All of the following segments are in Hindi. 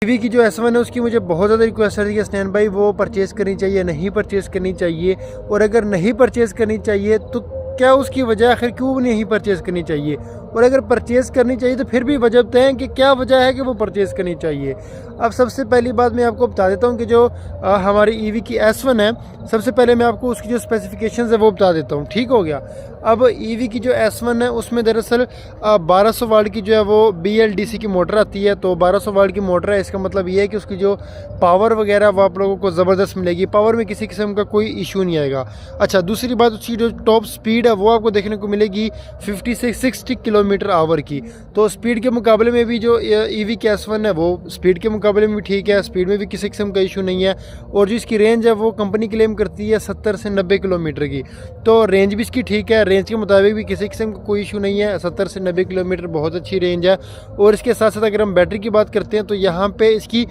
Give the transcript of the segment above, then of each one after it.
ईवी की जो S1 है उसकी मुझे बहुत ज़्यादा रिक्वेस्ट आ रही है स्नैन भाई वो परचेज़ करनी चाहिए, नहीं परचेज़ करनी चाहिए, और अगर नहीं परचेज़ करनी चाहिए तो क्या उसकी वजह आखिर क्यों नहीं परचेज़ करनी चाहिए, और अगर परचेज़ करनी चाहिए तो फिर भी वजह बताएं कि क्या वजह है कि वो परचेज़ करनी चाहिए। अब सबसे पहली बात मैं आपको बता देता हूँ कि जो हमारी ईवी की S1 है, सबसे पहले मैं आपको उसकी जो स्पेसिफिकेशंस है वो बता देता हूँ, ठीक हो गया। अब ईवी की जो S1 है उसमें दरअसल 1200 वाट की जो है वो BLDC की मोटर आती है। तो 1200 वाट की मोटर है, इसका मतलब ये है कि उसकी जो पावर वगैरह वो आप लोगों को ज़बरदस्त मिलेगी, पावर में किसी किस्म का कोई इशू नहीं आएगा। अच्छा, दूसरी बात उसकी जो टॉप स्पीड है वो आपको देखने को मिलेगी 50 से 60 किलोमीटर आवर की। तो स्पीड के मुकाबले में भी जो ईवी की S1 है वो स्पीड के मुकाबले में भी ठीक है, स्पीड में भी किसी किस्म का इशू नहीं है। और जो इसकी रेंज है वो कंपनी क्लेम करती है 70 से 90 किलोमीटर की, तो रेंज भी इसकी ठीक है, रेंज के मुताबिक भी किसी किस्म का कोई इशू नहीं है। 70 से 90 किलोमीटर बहुत अच्छी रेंज है। और इसके साथ साथ अगर हम बैटरी की बात करते हैं तो यहाँ पे इसकी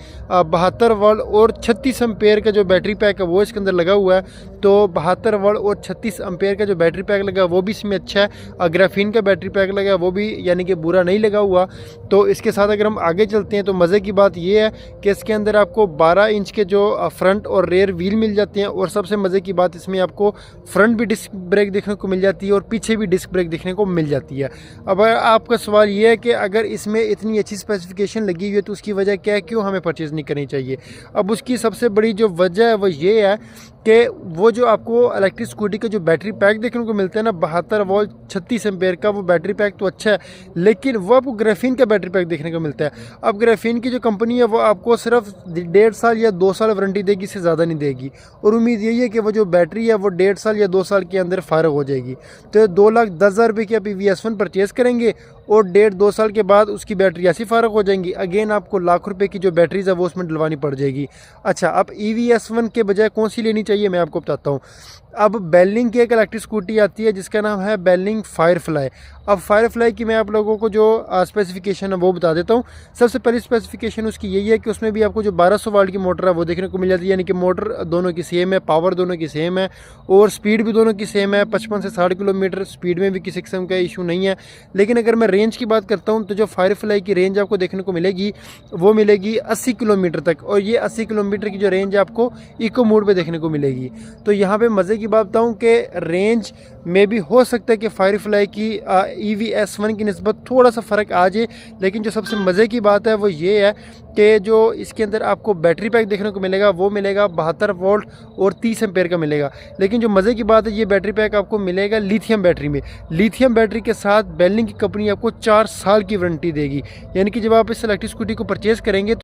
72 वाट और 36 एम्पेयर का जो बैटरी पैक है वो इसके अंदर लगा हुआ है। तो 72 वाट और 36 एम्पेयर का जो बैटरी पैक लगा वो भी इसमें अच्छा है। ग्राफीन का बैटरी पैक लगा वो भी यानी कि बुरा नहीं लगा हुआ। तो इसके साथ अगर हम आगे चलते हैं तो मज़े की बात ये है कि इसके अंदर आपको 12 इंच के जो फ्रंट और रेयर व्हील मिल जाते हैं, और सबसे मज़े की बात इसमें आपको फ्रंट भी डिस्क ब्रेक देखने को मिल जाती है और पीछे भी डिस्क ब्रेक देखने को मिल जाती है। अब आपका सवाल ये है कि अगर इसमें इतनी अच्छी स्पेसिफिकेशन लगी हुई है तो उसकी वजह क्या है, क्यों हमें परचेज़ नहीं करनी चाहिए। अब उसकी सबसे बड़ी जो वजह है वो ये है कि वो जो आपको इलेक्ट्रिक स्कूटी का जो बैटरी पैक देखने को मिलता है ना 72 वोल्ट 36 एम्पेयर का, वो बैटरी पैक तो अच्छा है, लेकिन वो आपको ग्राफीन का बैटरी पैक देखने को मिलता है। अब ग्राफीन की जो कंपनी है वो आपको सिर्फ 1.5 साल या 2 साल वारंटी देगी, इससे ज़्यादा नहीं देगी, और उम्मीद यही है कि वो जो बैटरी है वो 1.5 साल या 2 साल के अंदर फारग हो जाएगी। तो 2,10,000 रुपये की आप ईवी S1 परचेज़ करेंगे और 1.5-2 साल के बाद उसकी बैटरी ऐसी फारग हो जाएंगी, अगेन आपको लाख रुपए की जो बैटरीज है वो उसमें डलवानी पड़ जाएगी। अच्छा, अब ईवी S1 के बजाय कौन सी लेनी चाहिए मैं आपको बताता हूँ। अब बेलिंग की एक इलेक्ट्रिक स्कूटी आती है जिसका नाम है बेलिंग फायरफ्लाई। अब फायरफ्लाई की मैं आप लोगों को जो स्पेसिफिकेशन है वो बता देता हूँ। सबसे पहली स्पेसिफिकेशन उसकी यही है कि उसमें भी आपको जो 1200 वाट की मोटर है वो देखने को मिल जाती है, यानी कि मोटर दोनों की सेम है, पावर दोनों की सेम है, और स्पीड भी दोनों की सेम है। 55 से 60 किलोमीटर स्पीड में भी किसी किस्म का इशू नहीं है। लेकिन अगर मैं रेंज की बात करता हूँ तो जो फायरफ्लाई की रेंज आपको देखने को मिलेगी वो मिलेगी 80 किलोमीटर तक, और ये 80 किलोमीटर की जो रेंज है आपको इको मोड पे देखने को मिलेगी। तो यहाँ पे मज़े की बात बताऊँ कि रेंज में भी हो सकता है कि फायरफ्लाई की ईवी S1 की निस्बत थोड़ा सा फ़र्क आ जाए, लेकिन जो सबसे मज़े की बात है वो ये है कि जो इसके अंदर आपको बैटरी पैक देखने को मिलेगा वो मिलेगा 72 वोल्ट और 30 एम्पेयर का मिलेगा। लेकिन जो मज़े की बात है ये बैटरी पैक आपको मिलेगा लिथियम बैटरी में। लिथियम बैटरी के साथ बेलिंग की कंपनी आपको 4 साल की वारंटी देगी, यानी कि जब आप इस इलेक्ट्रिक स्कूटी को परचेज़ करेंगे